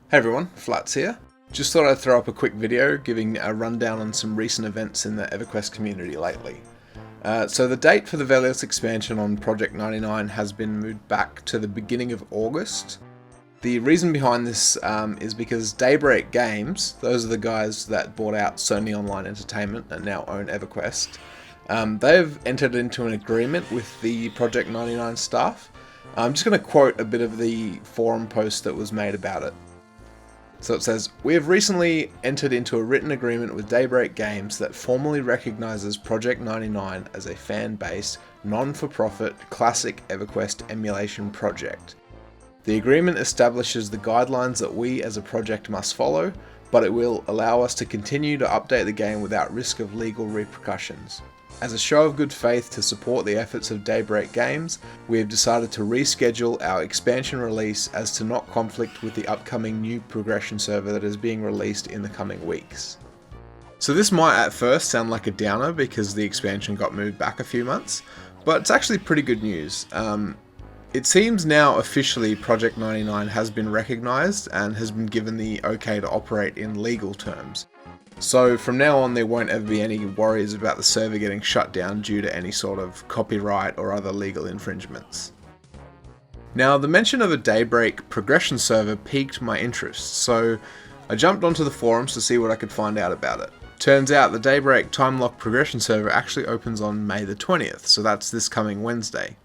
Hey everyone, Flats here. Just thought I'd throw up a quick video giving a rundown on some recent events in the EverQuest community lately. So the date for the Velios expansion on Project 99 has been moved back to the beginning of August. The reason behind this is because Daybreak Games, those are the guys that bought out Sony Online Entertainment and now own EverQuest, they've entered into an agreement with the Project 99 staff. I'm just going to quote a bit of the forum post that was made about it. So it says, "We have recently entered into a written agreement with Daybreak Games that formally recognises Project 99 as a fan-based, non-for-profit, classic EverQuest emulation project. The agreement establishes the guidelines that we as a project must follow, but it will allow us to continue to update the game without risk of legal repercussions. As a show of good faith to support the efforts of Daybreak Games, we have decided to reschedule our expansion release as to not conflict with the upcoming new progression server that is being released in the coming weeks." So this might at first sound like a downer because the expansion got moved back a few months, but it's actually pretty good news. It seems now officially Project 99 has been recognised and has been given the okay to operate in legal terms. So from now on there won't ever be any worries about the server getting shut down due to any sort of copyright or other legal infringements. Now the mention of a Daybreak progression server piqued my interest, so I jumped onto the forums to see what I could find out about it. Turns out the Daybreak time lock progression server actually opens on May the 20th, so that's this coming Wednesday.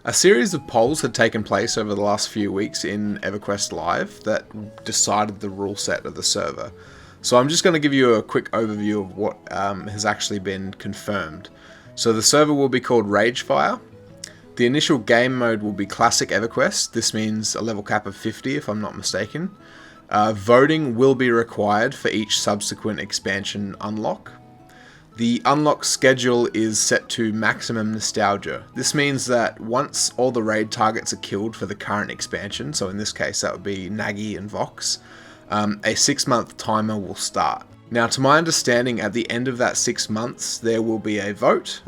A series of polls had taken place over the last few weeks in EverQuest Live that decided the rule set of the server. So I'm just going to give you a quick overview of what has actually been confirmed. So the server will be called Ragefire. The initial game mode will be Classic EverQuest. This means a level cap of 50 if I'm not mistaken. Voting will be required for each subsequent expansion unlock. The unlock schedule is set to maximum nostalgia. This means that once all the raid targets are killed for the current expansion, so in this case that would be Nagi and Vox, a 6-month timer will start. Now to my understanding, at the end of that 6 months there will be a vote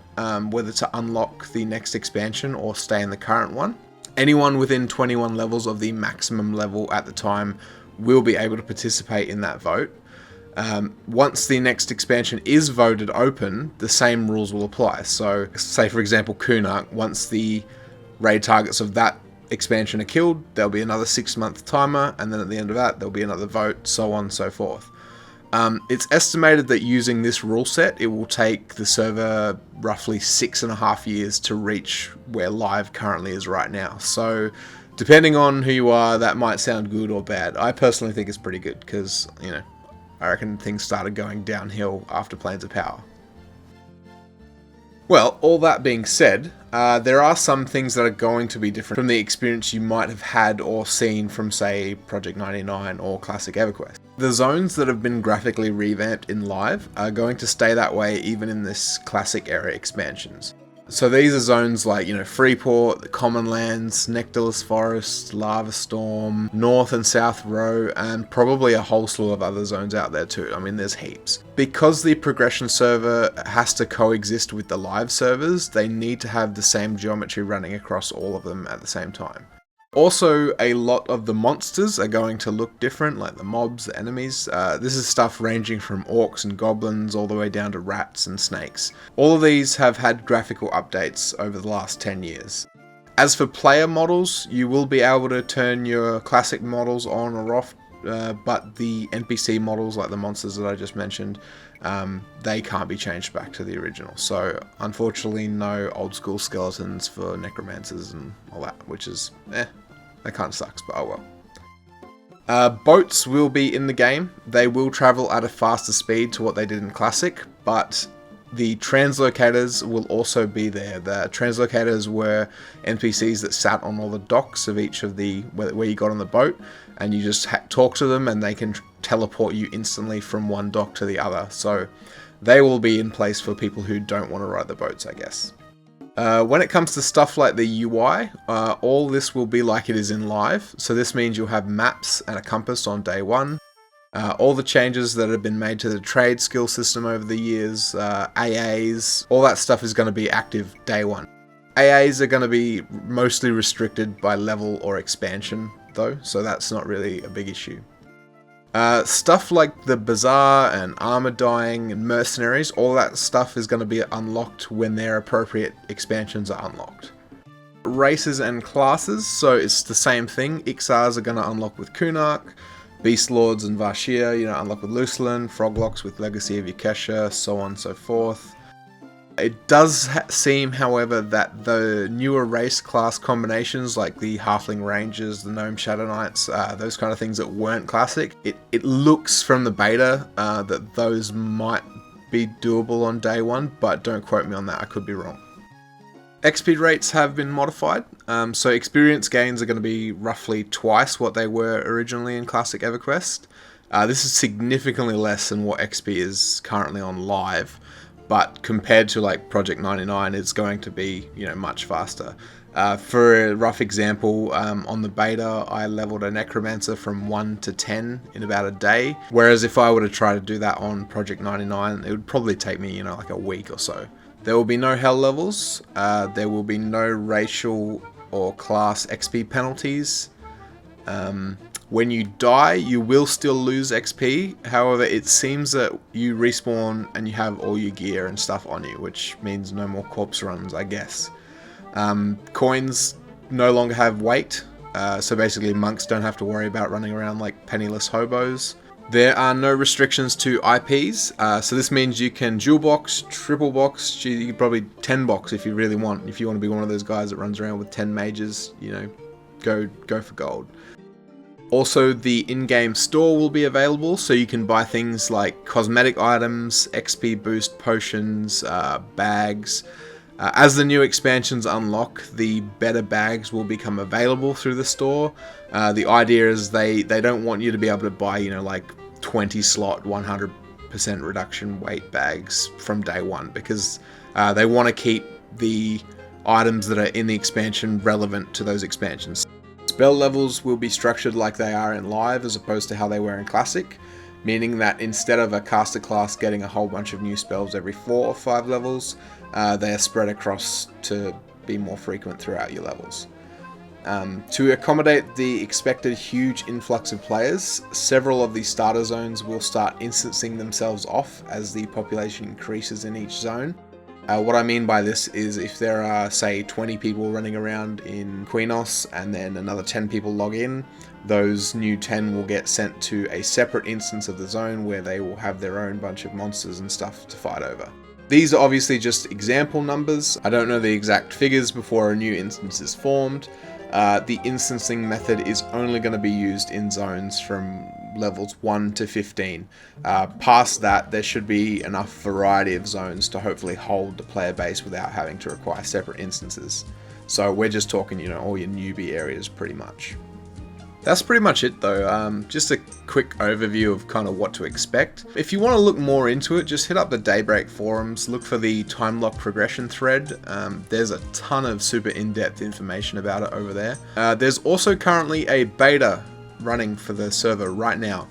whether to unlock the next expansion or stay in the current one. Anyone within 21 levels of the maximum level at the time will be able to participate in that vote. Once the next expansion is voted open, the same rules will apply. So say for example Kunark, once the raid targets of that expansion are killed, there'll be another 6-month timer, and then at the end of that there'll be another vote, so on and so forth. It's estimated that using this rule set it will take the server roughly 6.5 years to reach where live currently is right now. So depending on who you are, that might sound good or bad. I personally think it's pretty good because, you know, I reckon things started going downhill after Planes of Power. Well, all that being said, there are some things that are going to be different from the experience you might have had or seen from, say, Project 99 or Classic EverQuest. The zones that have been graphically revamped in Live are going to stay that way even in this Classic era expansions. So these are zones like, Freeport, the Common Lands, Nectarless Forest, Lava Storm, North and South Row, and probably a whole slew of other zones out there too. I mean, there's heaps. Because the progression server has to coexist with the live servers, they need to have the same geometry running across all of them at the same time. Also, a lot of the monsters are going to look different, like the mobs, the enemies. This is stuff ranging from orcs and goblins all the way down to rats and snakes. All of these have had graphical updates over the last 10 years. As for player models, you will be able to turn your classic models on or off, but the NPC models, like the monsters that I just mentioned, they can't be changed back to the original. So unfortunately no old school skeletons for necromancers and all that, which is that kind of sucks, but oh well. Boats will be in the game. They will travel at a faster speed to what they did in Classic, but the translocators will also be there. The translocators were NPCs that sat on all the docks of each of the where you got on the boat, and you just talk to them and they can teleport you instantly from one dock to the other. So they will be in place for people who don't want to ride the boats, I guess. When it comes to stuff like the UI, all this will be like it is in Live. So this means you'll have maps and a compass on day one. All the changes that have been made to the trade skill system over the years, AAs, all that stuff is going to be active day one. AAs are going to be mostly restricted by level or expansion though, so that's not really a big issue. Stuff like the Bazaar and Armor Dying and Mercenaries, all that stuff is going to be unlocked when their appropriate expansions are unlocked. Races and classes, so it's the same thing. Ixars are going to unlock with Kunark, Beast Lords and Vashir, unlock with Lucilan, Froglocks with Legacy of Yakesha, so on and so forth. It does seem, however, that the newer race class combinations like the Halfling Rangers, the Gnome Shadow Knights, those kind of things that weren't classic, it looks from the beta that those might be doable on day one, but don't quote me on that, I could be wrong. XP rates have been modified, so experience gains are going to be roughly twice what they were originally in Classic EverQuest. This is significantly less than what XP is currently on live, but compared to like Project 99, it's going to be much faster. For a rough example, on the beta, I leveled a Necromancer from 1 to 10 in about a day, whereas if I were to try to do that on Project 99, it would probably take me like a week or so. There will be no hell levels, there will be no racial or class XP penalties. When you die, you will still lose XP, however it seems that you respawn and you have all your gear and stuff on you, which means no more corpse runs, I guess. Coins no longer have weight, so basically monks don't have to worry about running around like penniless hobos. There are no restrictions to IPs, so this means you can dual box, triple box, you can probably 10 box if you really want. If you want to be one of those guys that runs around with 10 mages, go for gold. Also, the in-game store will be available, so you can buy things like cosmetic items, XP boost potions, bags. As the new expansions unlock, the better bags will become available through the store. The idea is they don't want you to be able to buy, like 20 slot, 100% reduction weight bags from day one, because they want to keep the items that are in the expansion relevant to those expansions. Spell levels will be structured like they are in Live as opposed to how they were in Classic, meaning that instead of a caster class getting a whole bunch of new spells every 4 or 5 levels, they are spread across to be more frequent throughout your levels. To accommodate the expected huge influx of players, several of the starter zones will start instancing themselves off as the population increases in each zone. What I mean by this is if there are, say, 20 people running around in Queenos and then another 10 people log in, those new 10 will get sent to a separate instance of the zone where they will have their own bunch of monsters and stuff to fight over. These are obviously just example numbers. I don't know the exact figures before a new instance is formed. The instancing method is only going to be used in zones from levels 1 to 15. Past that, there should be enough variety of zones to hopefully hold the player base without having to require separate instances. So we're just talking, all your newbie areas pretty much. That's pretty much it though, just a quick overview of kind of what to expect. If you want to look more into it, just hit up the Daybreak forums, look for the time lock progression thread. There's a ton of super in-depth information about it over there. There's also currently a beta running for the server right now.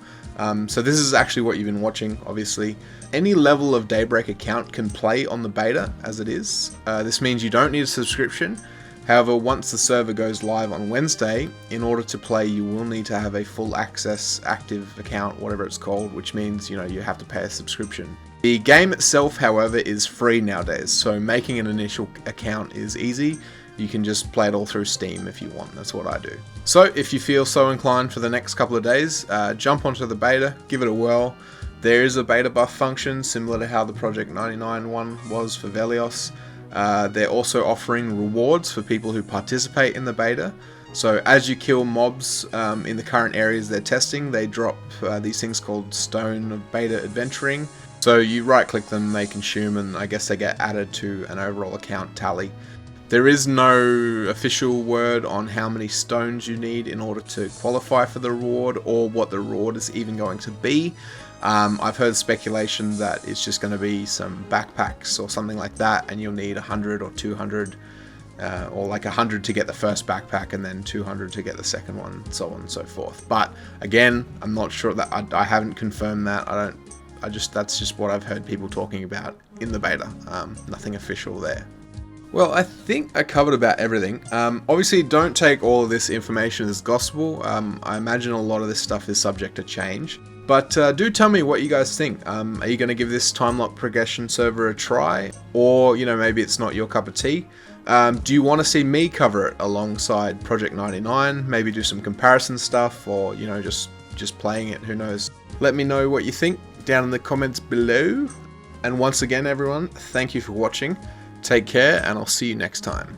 So this is actually what you've been watching, obviously. Any level of Daybreak account can play on the beta as it is. This means you don't need a subscription. However, once the server goes live on Wednesday, in order to play you will need to have a full access active account, whatever it's called, which means you have to pay a subscription. The game itself, however, is free nowadays, so making an initial account is easy. You can just play it all through Steam if you want, that's what I do. So if you feel so inclined for the next couple of days, jump onto the beta, give it a whirl. There is a beta buff function similar to how the Project 99 one was for Velios. They're also offering rewards for people who participate in the beta. So as you kill mobs in the current areas they're testing, they drop these things called Stone of Beta Adventuring. So you right click them, they consume, and I guess they get added to an overall account tally. There is no official word on how many stones you need in order to qualify for the reward, or what the reward is even going to be. I've heard speculation that it's just going to be some backpacks or something like that, and you'll need 100 or 200, or like 100 to get the first backpack and then 200 to get the second one, so on and so forth. But again, I'm not sure that I haven't confirmed that. That's just what I've heard people talking about in the beta. Nothing official there. Well, I think I covered about everything. Obviously, don't take all of this information as gospel. I imagine a lot of this stuff is subject to change. But do tell me what you guys think. Are you going to give this time lock progression server a try? Or, you know, maybe it's not your cup of tea. Do you want to see me cover it alongside Project 99? Maybe do some comparison stuff, or, you know, just playing it, who knows. Let me know what you think down in the comments below. And once again, everyone, thank you for watching. Take care, and I'll see you next time.